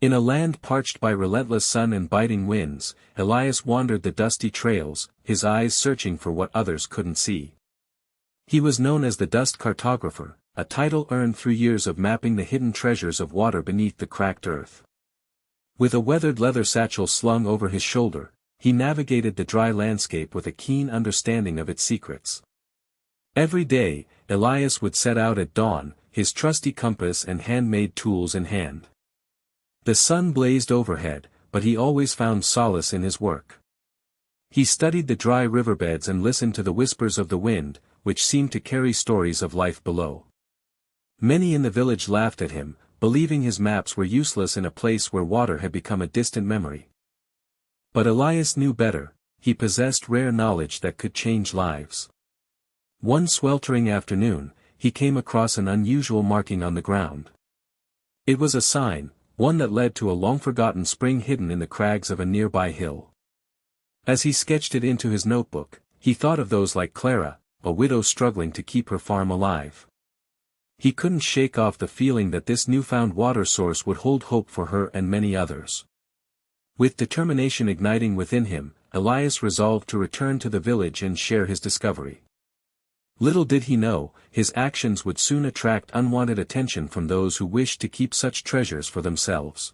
In a land parched by relentless sun and biting winds, Elias wandered the dusty trails, his eyes searching for what others couldn't see. He was known as the Dusk Cartographer, a title earned through years of mapping the hidden treasures of water beneath the cracked earth. With a weathered leather satchel slung over his shoulder, he navigated the dry landscape with a keen understanding of its secrets. Every day, Elias would set out at dawn, his trusty compass and handmade tools in hand. The sun blazed overhead, but he always found solace in his work. He studied the dry riverbeds and listened to the whispers of the wind, which seemed to carry stories of life below. Many in the village laughed at him, believing his maps were useless in a place where water had become a distant memory. But Elias knew better, he possessed rare knowledge that could change lives. One sweltering afternoon, he came across an unusual marking on the ground. It was a sign, one that led to a long-forgotten spring hidden in the crags of a nearby hill. As he sketched it into his notebook, he thought of those like Clara, a widow struggling to keep her farm alive. He couldn't shake off the feeling that this newfound water source would hold hope for her and many others. With determination igniting within him, Elias resolved to return to the village and share his discovery. Little did he know, his actions would soon attract unwanted attention from those who wished to keep such treasures for themselves.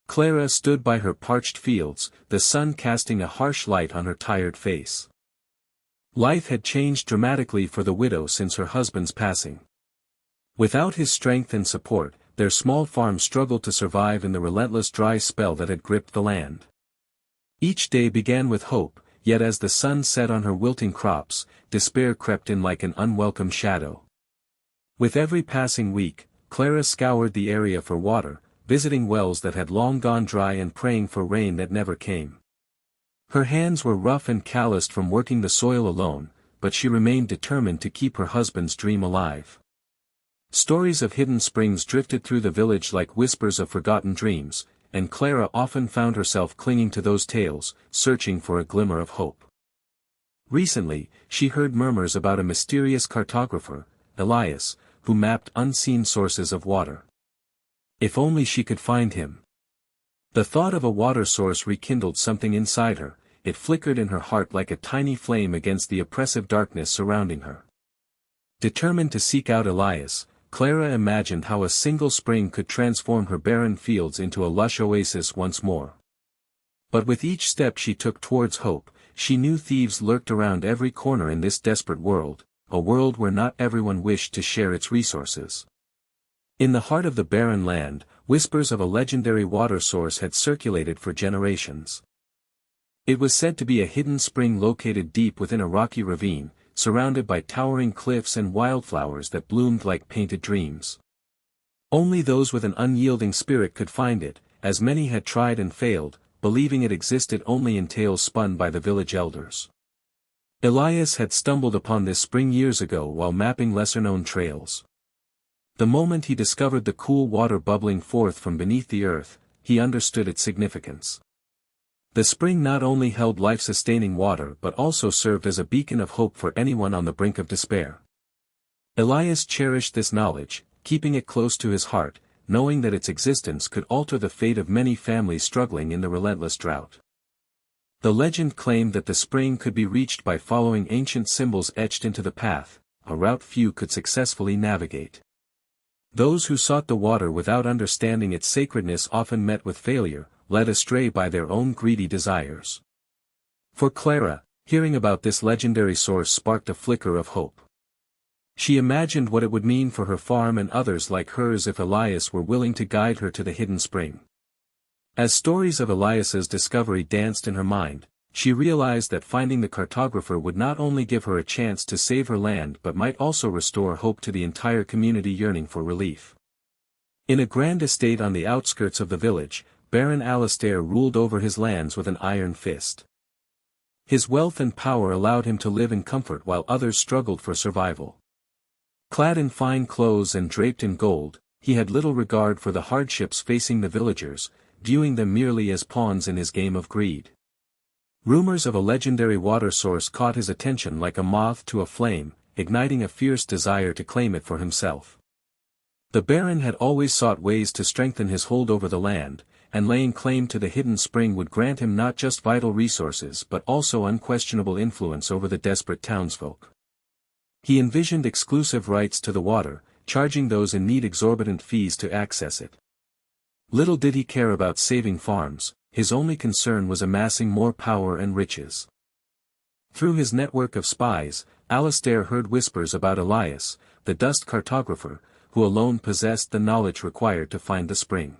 Clara stood by her parched fields, the sun casting a harsh light on her tired face. Life had changed dramatically for the widow since her husband's passing. Without his strength and support, their small farm struggled to survive in the relentless dry spell that had gripped the land. Each day began with hope, yet as the sun set on her wilting crops, despair crept in like an unwelcome shadow. With every passing week, Clara scoured the area for water, visiting wells that had long gone dry and praying for rain that never came. Her hands were rough and calloused from working the soil alone, but she remained determined to keep her husband's dream alive. Stories of hidden springs drifted through the village like whispers of forgotten dreams, and Clara often found herself clinging to those tales, searching for a glimmer of hope. Recently, she heard murmurs about a mysterious cartographer, Elias, who mapped unseen sources of water. If only she could find him. The thought of a water source rekindled something inside her, it flickered in her heart like a tiny flame against the oppressive darkness surrounding her. Determined to seek out Elias, Clara imagined how a single spring could transform her barren fields into a lush oasis once more. But with each step she took towards hope, she knew thieves lurked around every corner in this desperate world, a world where not everyone wished to share its resources. In the heart of the barren land, whispers of a legendary water source had circulated for generations. It was said to be a hidden spring located deep within a rocky ravine, surrounded by towering cliffs and wildflowers that bloomed like painted dreams. Only those with an unyielding spirit could find it, as many had tried and failed, believing it existed only in tales spun by the village elders. Elias had stumbled upon this spring years ago while mapping lesser-known trails. The moment he discovered the cool water bubbling forth from beneath the earth, he understood its significance. The spring not only held life-sustaining water but also served as a beacon of hope for anyone on the brink of despair. Elias cherished this knowledge, keeping it close to his heart, knowing that its existence could alter the fate of many families struggling in the relentless drought. The legend claimed that the spring could be reached by following ancient symbols etched into the path, a route few could successfully navigate. Those who sought the water without understanding its sacredness often met with failure, led astray by their own greedy desires. For Clara, hearing about this legendary source sparked a flicker of hope. She imagined what it would mean for her farm and others like hers if Elias were willing to guide her to the hidden spring. As stories of Elias's discovery danced in her mind, she realized that finding the cartographer would not only give her a chance to save her land but might also restore hope to the entire community yearning for relief. In a grand estate on the outskirts of the village, Baron Alastair ruled over his lands with an iron fist. His wealth and power allowed him to live in comfort while others struggled for survival. Clad in fine clothes and draped in gold, he had little regard for the hardships facing the villagers, viewing them merely as pawns in his game of greed. Rumors of a legendary water source caught his attention like a moth to a flame, igniting a fierce desire to claim it for himself. The Baron had always sought ways to strengthen his hold over the land, and laying claim to the hidden spring would grant him not just vital resources but also unquestionable influence over the desperate townsfolk. He envisioned exclusive rights to the water, charging those in need exorbitant fees to access it. Little did he care about saving farms, his only concern was amassing more power and riches. Through his network of spies, Alastair heard whispers about Elias, the Dusk Cartographer, who alone possessed the knowledge required to find the spring.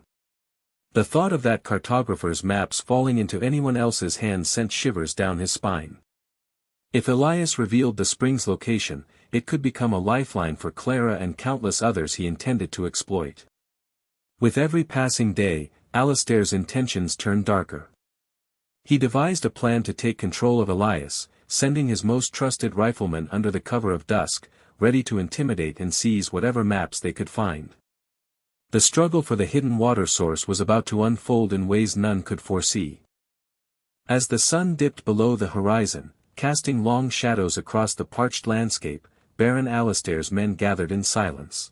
The thought of that cartographer's maps falling into anyone else's hands sent shivers down his spine. If Elias revealed the spring's location, it could become a lifeline for Clara and countless others he intended to exploit. With every passing day, Alastair's intentions turned darker. He devised a plan to take control of Elias, sending his most trusted riflemen under the cover of dusk, ready to intimidate and seize whatever maps they could find. The struggle for the hidden water source was about to unfold in ways none could foresee. As the sun dipped below the horizon, casting long shadows across the parched landscape, Baron Alastair's men gathered in silence.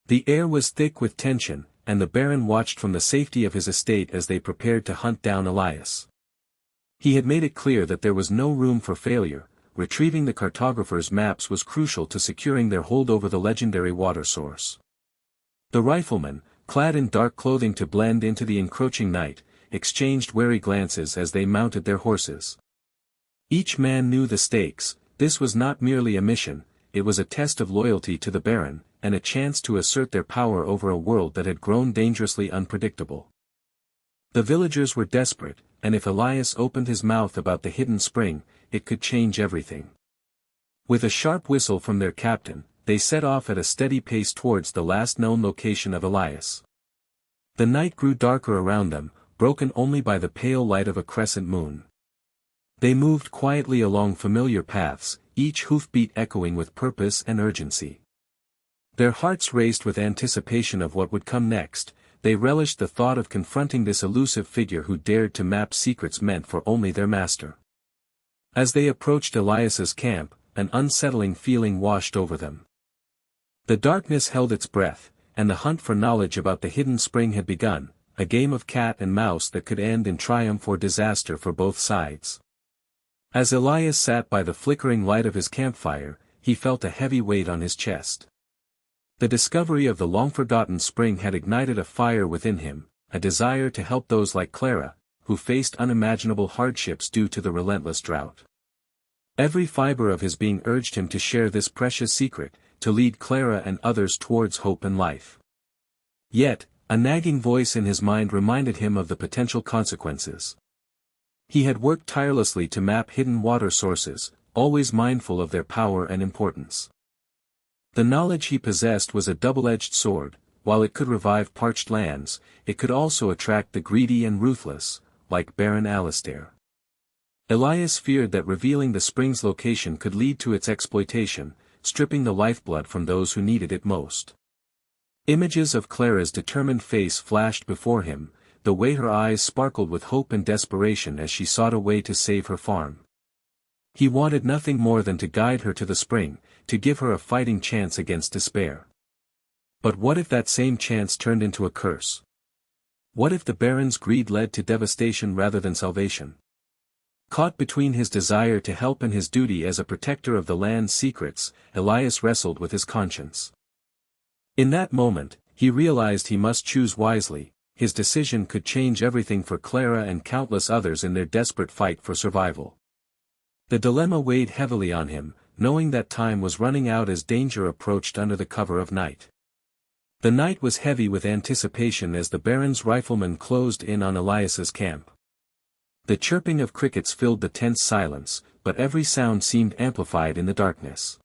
The air was thick with tension, and the Baron watched from the safety of his estate as they prepared to hunt down Elias. He had made it clear that there was no room for failure. Retrieving the cartographer's maps was crucial to securing their hold over the legendary water source. The riflemen, clad in dark clothing to blend into the encroaching night, exchanged wary glances as they mounted their horses. Each man knew the stakes. This was not merely a mission, it was a test of loyalty to the Baron, and a chance to assert their power over a world that had grown dangerously unpredictable. The villagers were desperate, and if Elias opened his mouth about the hidden spring, it could change everything. With a sharp whistle from their captain, they set off at a steady pace towards the last known location of Elias. The night grew darker around them, broken only by the pale light of a crescent moon. They moved quietly along familiar paths, each hoofbeat echoing with purpose and urgency. Their hearts raced with anticipation of what would come next. They relished the thought of confronting this elusive figure who dared to map secrets meant for only their master. As they approached Elias's camp, an unsettling feeling washed over them. The darkness held its breath, and the hunt for knowledge about the hidden spring had begun, a game of cat and mouse that could end in triumph or disaster for both sides. As Elias sat by the flickering light of his campfire, he felt a heavy weight on his chest. The discovery of the long-forgotten spring had ignited a fire within him, a desire to help those like Clara, who faced unimaginable hardships due to the relentless drought. Every fiber of his being urged him to share this precious secret, to lead Clara and others towards hope and life. Yet, a nagging voice in his mind reminded him of the potential consequences. He had worked tirelessly to map hidden water sources, always mindful of their power and importance. The knowledge he possessed was a double-edged sword. While it could revive parched lands, it could also attract the greedy and ruthless, like Baron Alastair. Elias feared that revealing the spring's location could lead to its exploitation, stripping the lifeblood from those who needed it most. Images of Clara's determined face flashed before him, the way her eyes sparkled with hope and desperation as she sought a way to save her farm. He wanted nothing more than to guide her to the spring, to give her a fighting chance against despair. But what if that same chance turned into a curse? What if the Baron's greed led to devastation rather than salvation? Caught between his desire to help and his duty as a protector of the land's secrets, Elias wrestled with his conscience. In that moment, he realized he must choose wisely. His decision could change everything for Clara and countless others in their desperate fight for survival. The dilemma weighed heavily on him, knowing that time was running out as danger approached under the cover of night. The night was heavy with anticipation as the Baron's riflemen closed in on Elias's camp. The chirping of crickets filled the tense silence, but every sound seemed amplified in the darkness.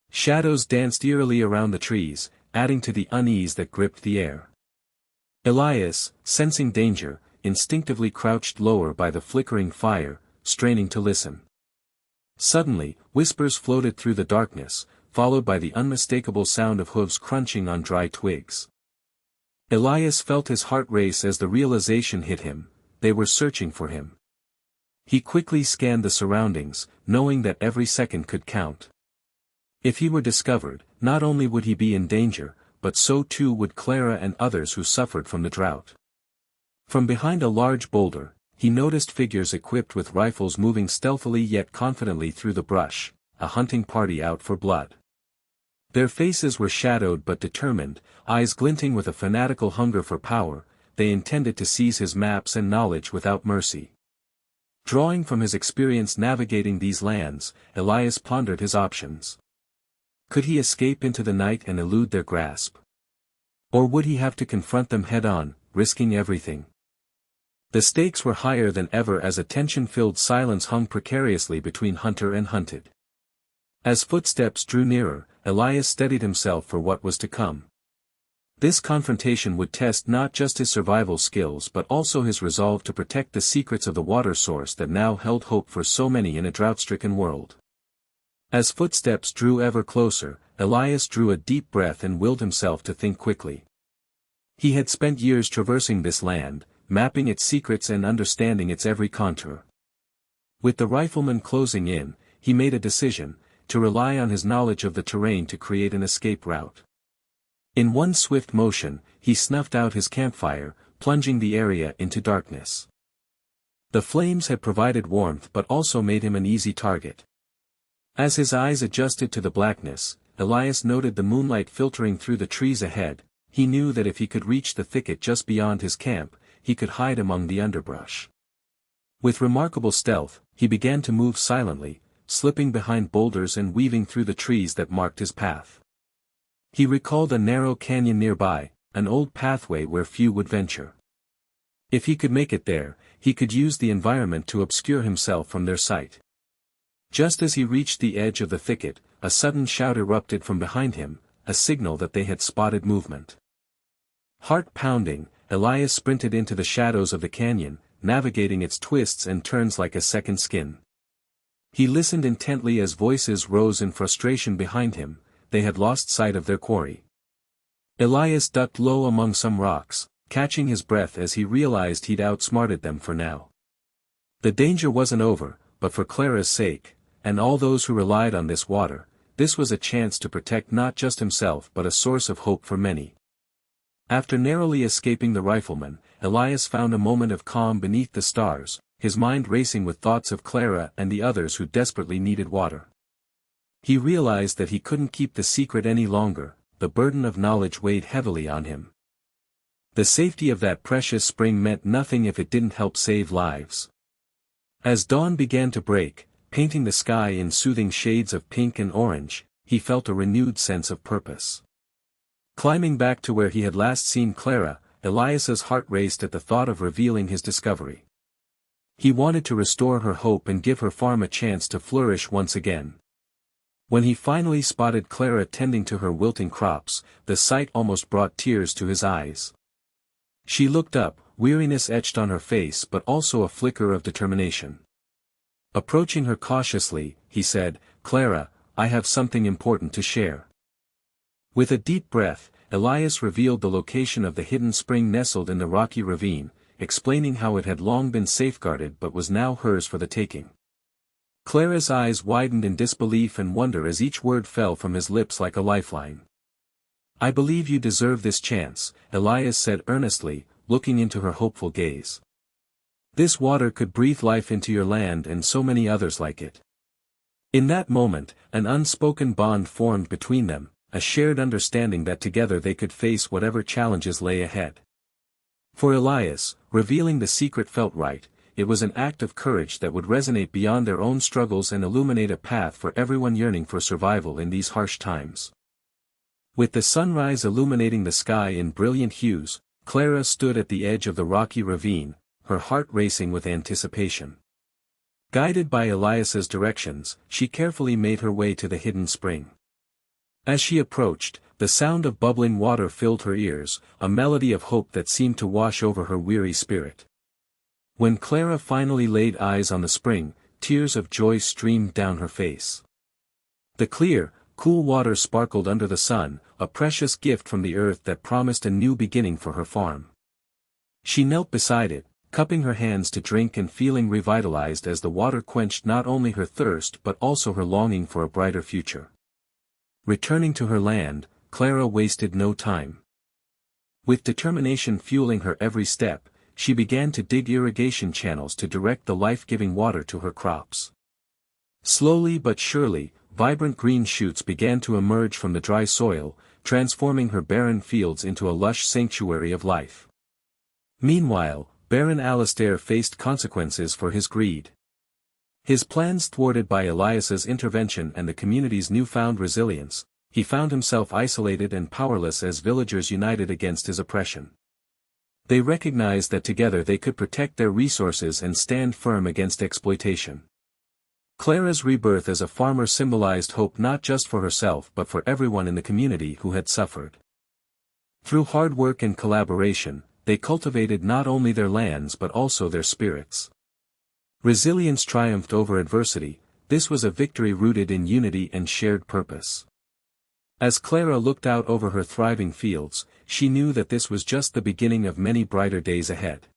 Shadows danced eerily around the trees, adding to the unease that gripped the air. Elias, sensing danger, instinctively crouched lower by the flickering fire, straining to listen. Suddenly, whispers floated through the darkness, followed by the unmistakable sound of hooves crunching on dry twigs. Elias felt his heart race as the realization hit him. They were searching for him. He quickly scanned the surroundings, knowing that every second could count. If he were discovered, not only would he be in danger, but so too would Clara and others who suffered from the drought. From behind a large boulder, he noticed figures equipped with rifles moving stealthily yet confidently through the brush, a hunting party out for blood. Their faces were shadowed but determined, eyes glinting with a fanatical hunger for power. They intended to seize his maps and knowledge without mercy. Drawing from his experience navigating these lands, Elias pondered his options. Could he escape into the night and elude their grasp? Or would he have to confront them head-on, risking everything? The stakes were higher than ever as a tension-filled silence hung precariously between hunter and hunted. As footsteps drew nearer, Elias steadied himself for what was to come. This confrontation would test not just his survival skills but also his resolve to protect the secrets of the water source that now held hope for so many in a drought-stricken world. As footsteps drew ever closer, Elias drew a deep breath and willed himself to think quickly. He had spent years traversing this land, mapping its secrets and understanding its every contour. With the riflemen closing in, he made a decision, to rely on his knowledge of the terrain to create an escape route. In one swift motion, he snuffed out his campfire, plunging the area into darkness. The flames had provided warmth but also made him an easy target. As his eyes adjusted to the blackness, Elias noted the moonlight filtering through the trees ahead. He knew that if he could reach the thicket just beyond his camp, he could hide among the underbrush. With remarkable stealth, he began to move silently, slipping behind boulders and weaving through the trees that marked his path. He recalled a narrow canyon nearby, an old pathway where few would venture. If he could make it there, he could use the environment to obscure himself from their sight. Just as he reached the edge of the thicket, a sudden shout erupted from behind him, a signal that they had spotted movement. Heart pounding, Elias sprinted into the shadows of the canyon, navigating its twists and turns like a second skin. He listened intently as voices rose in frustration behind him. They had lost sight of their quarry. Elias ducked low among some rocks, catching his breath as he realized he'd outsmarted them for now. The danger wasn't over, but for Clara's sake, and all those who relied on this water, this was a chance to protect not just himself but a source of hope for many. After narrowly escaping the riflemen, Elias found a moment of calm beneath the stars, his mind racing with thoughts of Clara and the others who desperately needed water. He realized that he couldn't keep the secret any longer. The burden of knowledge weighed heavily on him. The safety of that precious spring meant nothing if it didn't help save lives. As dawn began to break, painting the sky in soothing shades of pink and orange, he felt a renewed sense of purpose. Climbing back to where he had last seen Clara, Elias's heart raced at the thought of revealing his discovery. He wanted to restore her hope and give her farm a chance to flourish once again. When he finally spotted Clara tending to her wilting crops, the sight almost brought tears to his eyes. She looked up, weariness etched on her face but also a flicker of determination. Approaching her cautiously, he said, "Clara, I have something important to share." With a deep breath, Elias revealed the location of the hidden spring nestled in the rocky ravine, explaining how it had long been safeguarded but was now hers for the taking. Clara's eyes widened in disbelief and wonder as each word fell from his lips like a lifeline. "I believe you deserve this chance," Elias said earnestly, looking into her hopeful gaze. "This water could breathe life into your land and so many others like it." In that moment, an unspoken bond formed between them, a shared understanding that together they could face whatever challenges lay ahead. For Elias, revealing the secret felt right. It was an act of courage that would resonate beyond their own struggles and illuminate a path for everyone yearning for survival in these harsh times. With the sunrise illuminating the sky in brilliant hues, Clara stood at the edge of the rocky ravine, her heart racing with anticipation. Guided by Elias's directions, she carefully made her way to the hidden spring. As she approached, the sound of bubbling water filled her ears, a melody of hope that seemed to wash over her weary spirit. When Clara finally laid eyes on the spring, tears of joy streamed down her face. The clear, cool water sparkled under the sun, a precious gift from the earth that promised a new beginning for her farm. She knelt beside it, cupping her hands to drink and feeling revitalized as the water quenched not only her thirst but also her longing for a brighter future. Returning to her land, Clara wasted no time. With determination fueling her every step, she began to dig irrigation channels to direct the life-giving water to her crops. Slowly but surely, vibrant green shoots began to emerge from the dry soil, transforming her barren fields into a lush sanctuary of life. Meanwhile, Baron Alistair faced consequences for his greed. His plans thwarted by Elias's intervention and the community's newfound resilience, he found himself isolated and powerless as villagers united against his oppression. They recognized that together they could protect their resources and stand firm against exploitation. Clara's rebirth as a farmer symbolized hope not just for herself but for everyone in the community who had suffered. Through hard work and collaboration, they cultivated not only their lands but also their spirits. Resilience triumphed over adversity. This was a victory rooted in unity and shared purpose. As Clara looked out over her thriving fields, she knew that this was just the beginning of many brighter days ahead.